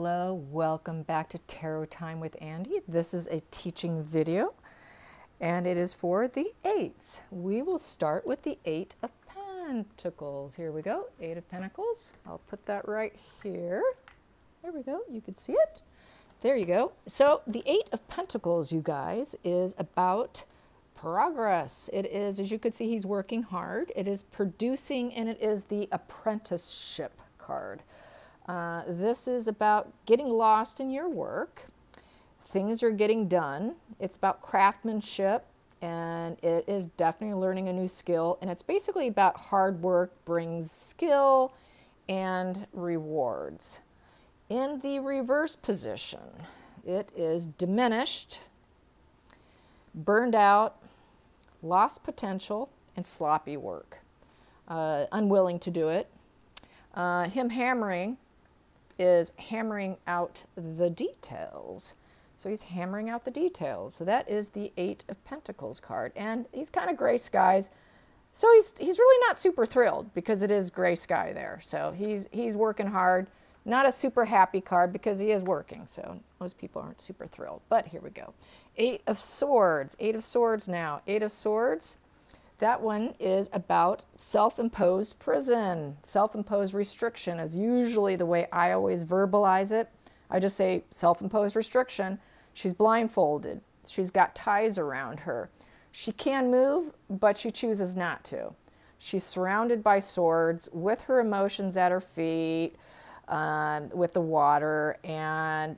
Hello, welcome back to Tarot Time with Andy. This is a teaching video and it is for the 8s. We will start with the 8 of Pentacles. Here we go, 8 of Pentacles. I'll put that right here. There we go, you can see it. There you go. So the 8 of Pentacles, you guys, is about progress. It is, as you can see, he's working hard. It is producing, and it is the apprenticeship card. This is about getting lost in your work. Things are getting done. It's about craftsmanship, and it is definitely learning a new skill. And it's basically about hard work brings skill and rewards. In the reverse position, it is diminished, burned out, lost potential, and sloppy work. Unwilling to do it. Him hammering is hammering out the details. So he's hammering out the details. So that is the 8 of Pentacles card. And he's kind of gray skies. So he's really not super thrilled because it is gray sky there. So he's working hard. Not a super happy card because he is working. So most people aren't super thrilled. But here we go. 8 of Swords. 8 of Swords now. 8 of Swords. That one is about self-imposed prison. Self-imposed restriction is usually the way I always verbalize it. I just say self-imposed restriction. She's blindfolded. She's got ties around her. She can move, but she chooses not to. She's surrounded by swords with her emotions at her feet, with the water, and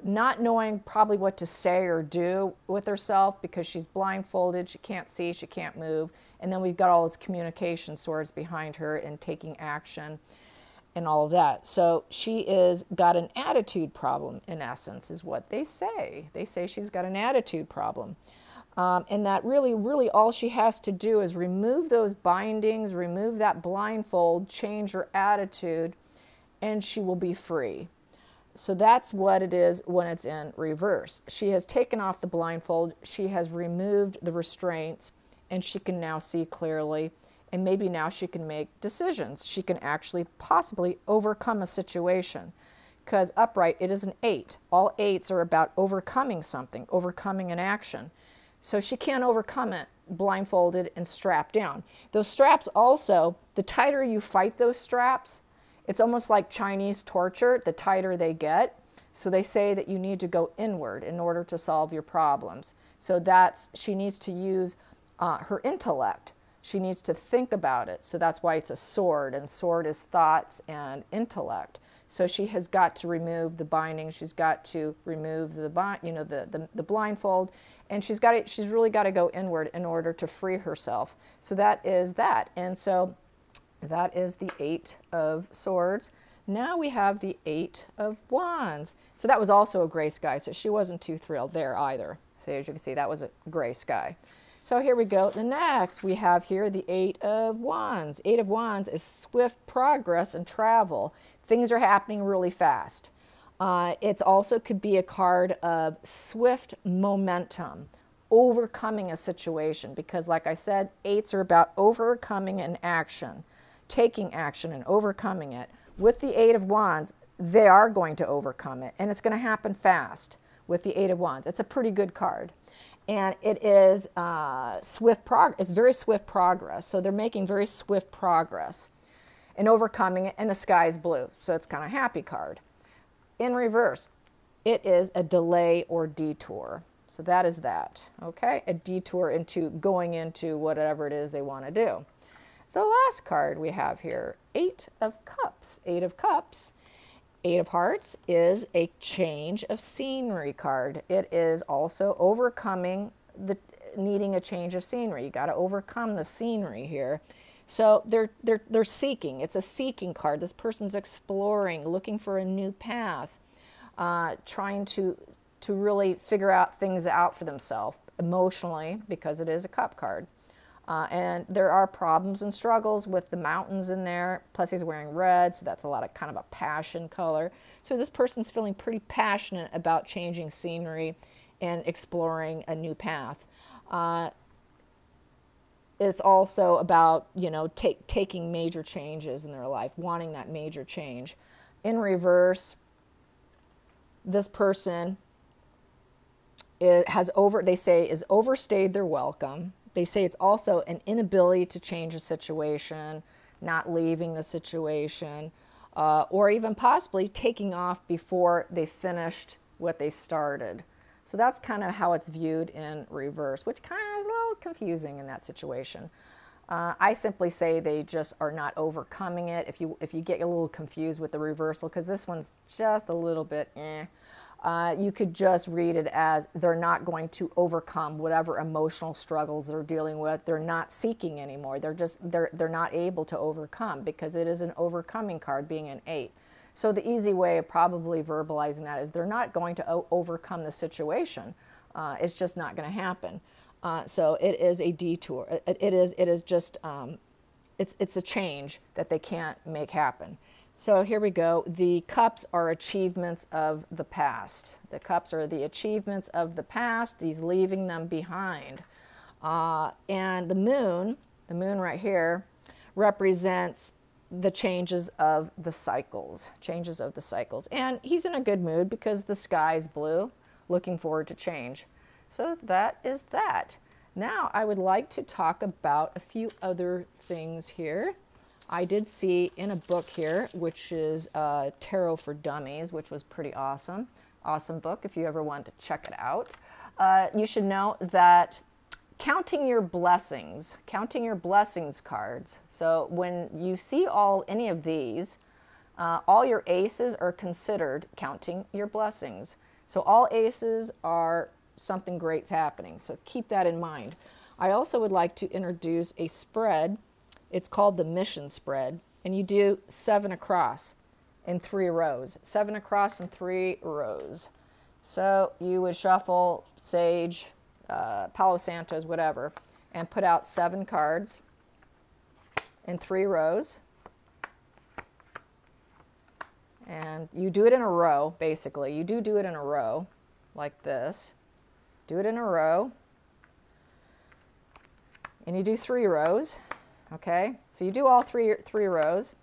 not knowing probably what to say or do with herself because she's blindfolded, she can't see, she can't move. And then we've got all these communication swords behind her and taking action and all of that. So she is got an attitude problem, in essence, is what they say. They say she's got an attitude problem. And that really all she has to do is remove those bindings, remove that blindfold, change her attitude, and she will be free. So that's what it is when it's in reverse. She has taken off the blindfold, she has removed the restraints, and she can now see clearly, and maybe now she can make decisions. She can actually possibly overcome a situation. Because upright, it is an 8. All 8s are about overcoming something, overcoming an action. So she can't overcome it blindfolded and strapped down. Those straps also, the tighter you fight those straps, it's almost like Chinese torture, the tighter they get. So they say that you need to go inward in order to solve your problems. So she needs to use her intellect. She needs to think about it. So that's why it's a sword, and sword is thoughts and intellect. So she has got to remove the binding. She's got to remove the blindfold, and she's really got to go inward in order to free herself. So that is that. And so that is the 8 of Swords. Now we have the 8 of Wands. So that was also a gray sky, so she wasn't too thrilled there either. So as you can see, that was a gray sky. So here we go. The next we have here the 8 of Wands. 8 of Wands is swift progress and travel. Things are happening really fast. It also could be a card of swift momentum, overcoming a situation, because like I said, 8s are about overcoming an action, taking action and overcoming it. With the 8 of Wands, they are going to overcome it, and it's going to happen fast with the 8 of Wands. It's a pretty good card. And it is swift progress. It's very swift progress. So they're making very swift progress and overcoming it, and the sky is blue. So it's kind of a happy card. In reverse, it is a delay or detour. So that is that, okay? A detour into going into whatever it is they want to do. The last card we have here, 8 of Cups. 8 of Cups, 8 of Hearts is a change of scenery card. It is also overcoming needing a change of scenery. You got to overcome the scenery here. So they're seeking. It's a seeking card. This person's exploring, looking for a new path, trying to really figure out things out for themselves emotionally, because it is a cup card. And there are problems and struggles with the mountains in there. Plus he's wearing red, so that's a lot of kind of a passion color. So this person's feeling pretty passionate about changing scenery and exploring a new path. It's also about, you know, taking major changes in their life, wanting that major change. In reverse, this person they say is overstayed their welcome. They say it's also an inability to change a situation, not leaving the situation, or even possibly taking off before they finished what they started. So that's kind of how it's viewed in reverse, which kind of is a little confusing in that situation. I simply say they just are not overcoming it. If you get a little confused with the reversal, because this one's just a little bit you could just read it as they're not going to overcome whatever emotional struggles they're dealing with. They're not seeking anymore. They're not able to overcome, because it is an overcoming card, being an 8. So the easy way of probably verbalizing that is they're not going to overcome the situation. It's just not going to happen. So it is a detour. It is just it's a change that they can't make happen. So here we go. The cups are achievements of the past. The cups are the achievements of the past. He's leaving them behind. And the moon right here, represents the changes of the cycles. Changes of the cycles. And he's in a good mood because the sky's blue, looking forward to change. So that is that. Now I would like to talk about a few other things here. I did see in a book here, which is Tarot for Dummies, which was pretty awesome. Awesome book if you ever want to check it out. You should know that counting your blessings cards. So when you see any of these, all your aces are considered counting your blessings. So all aces are something great's happening. So keep that in mind. I also would like to introduce a spread. It's called the mission spread, and you do 7 across in 3 rows. 7 across in 3 rows. So you would shuffle Sage, Palo Santos, whatever, and put out 7 cards in 3 rows. And you do it in a row, basically. You do it in a row, like this. Do it in a row. And you do 3 rows. Okay, so you do all three rows,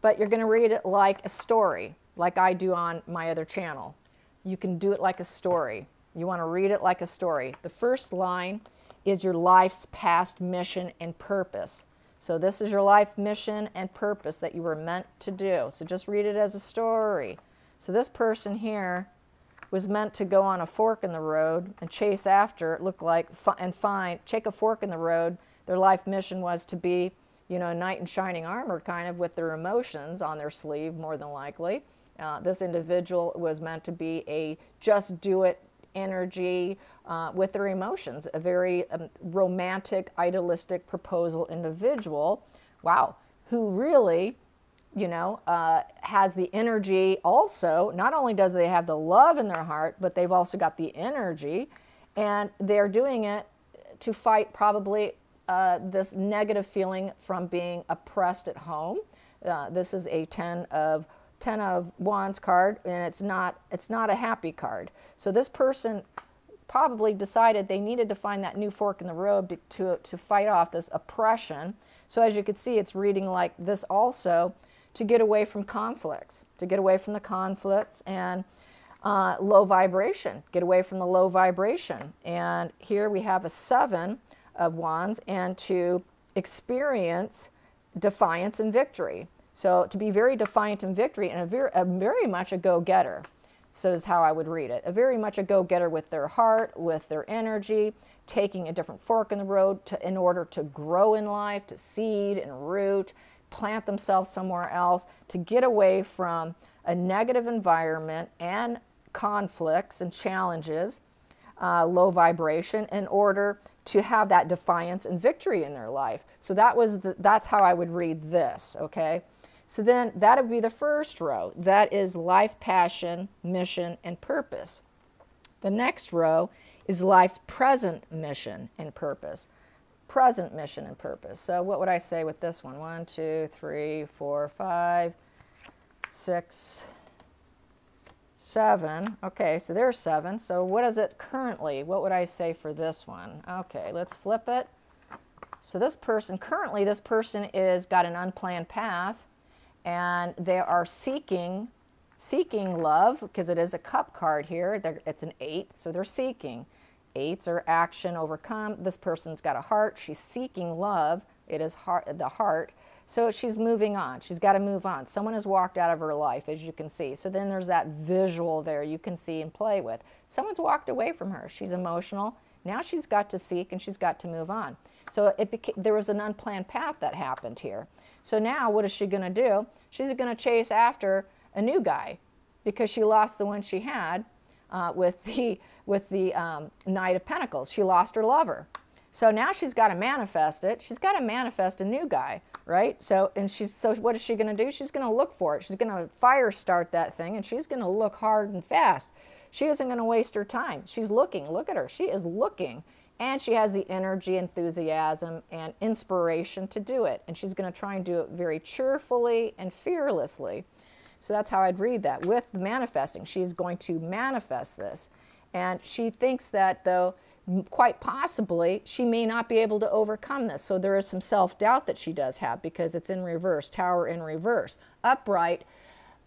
but you're going to read it like a story, like I do on my other channel. You can do it like a story. You want to read it like a story. The first line is your life's past mission and purpose. So this is your life mission and purpose that you were meant to do. So just read it as a story. So this person here was meant to go on a fork in the road and chase after, it looked like, and find, take a fork in the road. Their life mission was to be, you know, a knight in shining armor, kind of, with their emotions on their sleeve, more than likely. This individual was meant to be a just do it energy with their emotions, a very romantic, idealistic proposal individual. Wow, who really, you know, has the energy also. Not only does they have the love in their heart, but they've also got the energy, and they're doing it to fight probably this negative feeling from being oppressed at home. This is a 10 of Wands card, and it's not a happy card. So this person probably decided they needed to find that new fork in the road to fight off this oppression. So as you can see, it's reading like this also, to get away from conflicts, to get away from the conflicts and low vibration, get away from the low vibration. And here we have a 7 of Wands, and to experience defiance and victory. So to be very defiant in victory, and very much a go-getter. So is how I would read it. A very much a go-getter with their heart, with their energy, taking a different fork in the road in order to grow in life, to seed and root, plant themselves somewhere else, to get away from a negative environment and conflicts and challenges, low vibration, in order to have that defiance and victory in their life. So that's how I would read this, okay? So then that would be the first row. That is life, passion, mission, and purpose. The next row is life's present mission and purpose. Present mission and purpose. So what would I say with this one? 1, 2, 3, 4, 5, 6, 7. Okay, so there's 7. So what is it currently? What would I say for this one? Okay, let's flip it. So this person, currently this person is got an unplanned path, and they are seeking love, because it is a cup card here. It's an 8, so they're seeking. 8s are action, overcome. This person's got a heart. She's seeking love. It is the heart. So she's moving on. She's got to move on. Someone has walked out of her life, as you can see. So then there's that visual there you can see and play with. Someone's walked away from her. She's emotional. Now she's got to seek, and she's got to move on. So there was an unplanned path that happened here. So now what is she going to do? She's going to chase after a new guy, because she lost the one she had with the Knight of Pentacles. She lost her lover. So now she's got to manifest it. She's got to manifest a new guy, right? So what is she going to do? She's going to look for it. She's going to fire start that thing, and she's going to look hard and fast. She isn't going to waste her time. She's looking. Look at her. She is looking. And she has the energy, enthusiasm, and inspiration to do it. And she's going to try and do it very cheerfully and fearlessly. So that's how I'd read that. With the manifesting, she's going to manifest this. And she thinks that, though, quite possibly, she may not be able to overcome this. So there is some self-doubt that she does have, because it's in reverse, Tower in reverse. Upright,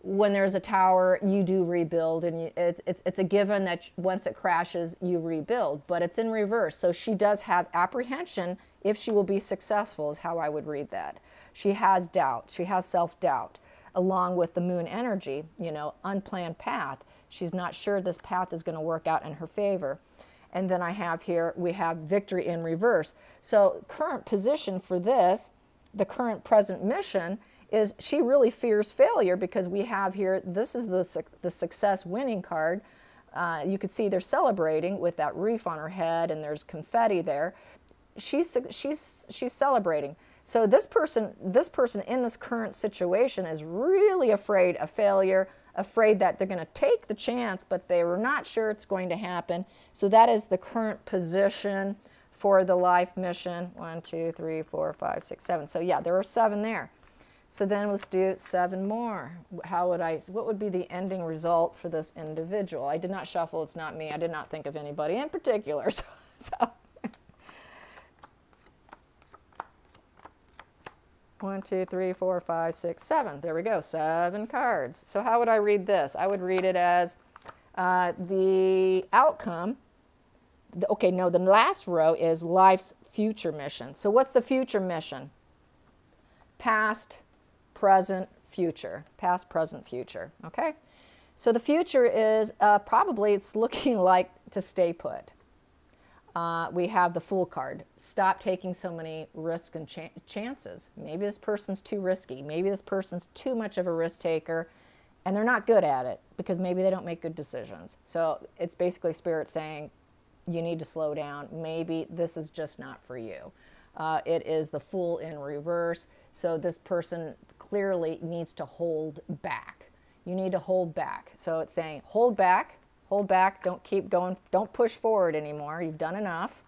when there's a tower, you do rebuild, and it's a given that once it crashes, you rebuild. But it's in reverse, so she does have apprehension if she will be successful, is how I would read that. She has doubt. She has self-doubt, along with the moon energy, you know, unplanned path. She's not sure this path is going to work out in her favor. And then I have here, we have victory in reverse. So current position for this, the current present mission, is she really fears failure, because we have here, this is the success winning card. You could see they're celebrating with that wreath on her head, and there's confetti there. She's celebrating. So this person in this current situation is really afraid of failure, afraid that they're going to take the chance, but they were not sure it's going to happen. So that is the current position for the life mission. 1, 2, 3, 4, 5, 6, 7. So yeah, there are 7 there. So then let's do 7 more. What would be the ending result for this individual? I did not shuffle, it's not me. I did not think of anybody in particular. So 1, 2, 3, 4, 5, 6, 7. There we go, 7 cards. So how would I read this? I would read it as the outcome. Okay, no, the last row is life's future mission. So what's the future mission? Past, present, future. Past, present, future. Okay? So the future is probably it's looking like to stay put. We have the Fool card. Stop taking so many risks and chances. Maybe this person's too risky. Maybe this person's too much of a risk taker, and they're not good at it, because maybe they don't make good decisions. So it's basically Spirit saying, you need to slow down. Maybe this is just not for you. It is the Fool in reverse. So this person clearly needs to hold back. You need to hold back. So it's saying, hold back, don't keep going, don't push forward anymore. You've done enough.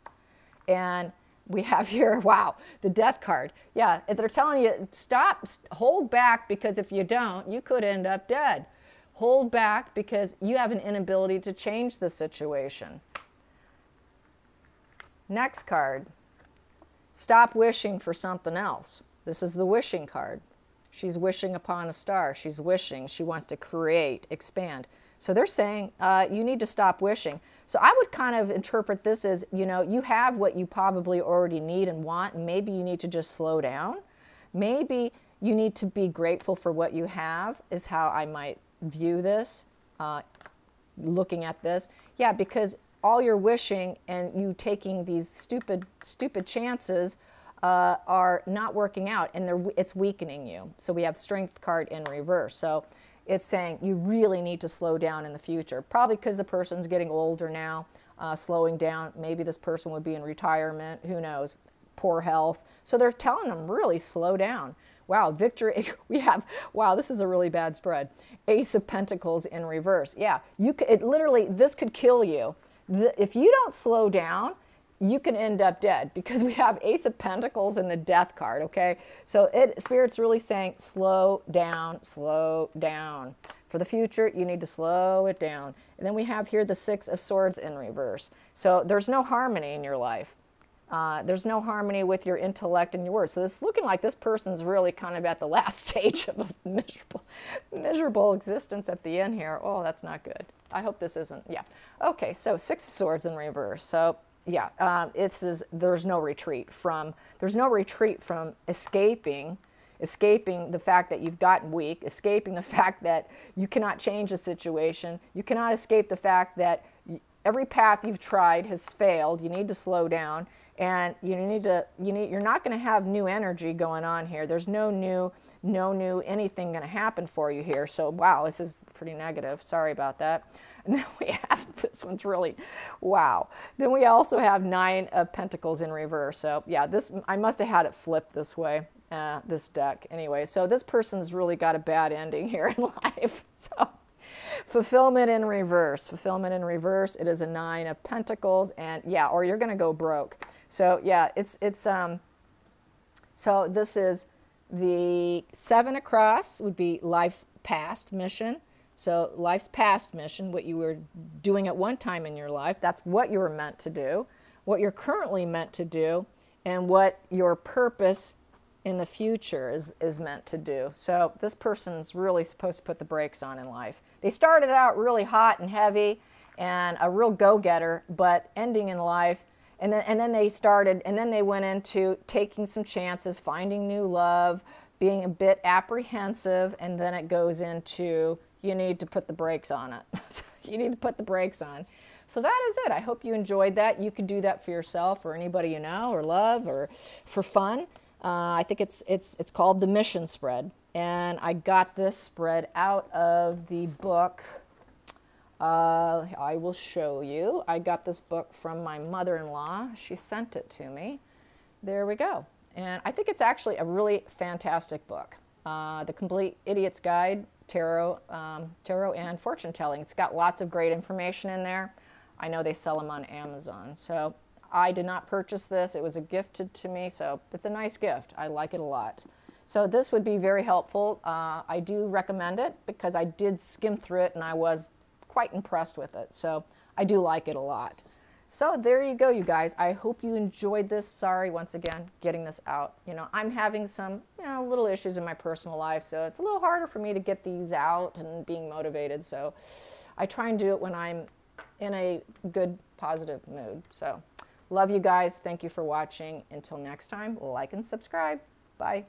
And we have here, wow, the Death card. Yeah, they're telling you, stop, hold back, because if you don't, you could end up dead. Hold back because you have an inability to change the situation. Next card. Stop wishing for something else. This is the wishing card. She's wishing upon a star. She's wishing. She wants to create, expand. So they're saying you need to stop wishing. So I would kind of interpret this as, you know, you have what you probably already need and want, and maybe you need to just slow down. Maybe you need to be grateful for what you have, is how I might view this, looking at this. Yeah, because all your wishing and you taking these stupid chances are not working out, and it's weakening you. So we have Strength card in reverse. So it's saying you really need to slow down in the future, probably because the person's getting older now, slowing down. Maybe this person would be in retirement, who knows, poor health. So they're telling them really slow down. Wow, victory, we have, wow, this is a really bad spread. Ace of Pentacles in reverse. Yeah, literally, this could kill you. If you don't slow down, you can end up dead, because we have Ace of Pentacles and the Death card, okay? So Spirit's really saying, slow down, slow down. For the future, you need to slow it down. And then we have here the 6 of Swords in reverse. So there's no harmony in your life. There's no harmony with your intellect and your words. So it's looking like this person's really kind of at the last stage of a miserable existence at the end here. Oh, that's not good. I hope this isn't, yeah. Okay, so Six of Swords in reverse. So yeah, there's no retreat from escaping the fact that you've gotten weak, escaping the fact that you cannot change the situation. You cannot escape the fact that every path you've tried has failed. You need to slow down, and you're not going to have new energy going on here. There's no new anything going to happen for you here. So wow, this is pretty negative. Sorry about that. And then we have, this one's really, wow. Then we also have Nine of Pentacles in reverse. So yeah, I must have had it flipped this way, this deck. Anyway, so this person's really got a bad ending here in life. So fulfillment in reverse. Fulfillment in reverse. It is a Nine of Pentacles, and yeah, or you're going to go broke. So yeah, so this is the Seven across would be life's past mission. So life's past mission, what you were doing at one time in your life, that's what you were meant to do, what you're currently meant to do, and what your purpose in the future is meant to do. So this person's really supposed to put the brakes on in life. They started out really hot and heavy and a real go-getter, but ending in life, and then they went into taking some chances, finding new love, being a bit apprehensive, and then it goes into you need to put the brakes on it. You need to put the brakes on. So that is it. I hope you enjoyed that. You could do that for yourself or anybody you know or love or for fun. I think it's called the Mission Spread, and I got this spread out of the book. I will show you. I got this book from my mother-in-law. She sent it to me. There we go. And I think it's actually a really fantastic book. The Complete Idiot's Guide, Tarot and Fortune Telling. It's got lots of great information in there. I know they sell them on Amazon. So I did not purchase this. It was a gifted to me, so it's a nice gift. I like it a lot. So this would be very helpful. I do recommend it because I did skim through it and I was quite impressed with it. So I do like it a lot. So there you go, you guys. I hope you enjoyed this. Sorry, once again, getting this out. You know, I'm having some, little issues in my personal life, so it's a little harder for me to get these out and being motivated. So I try and do it when I'm in a good, positive mood. So love you guys. Thank you for watching. Until next time, like and subscribe. Bye.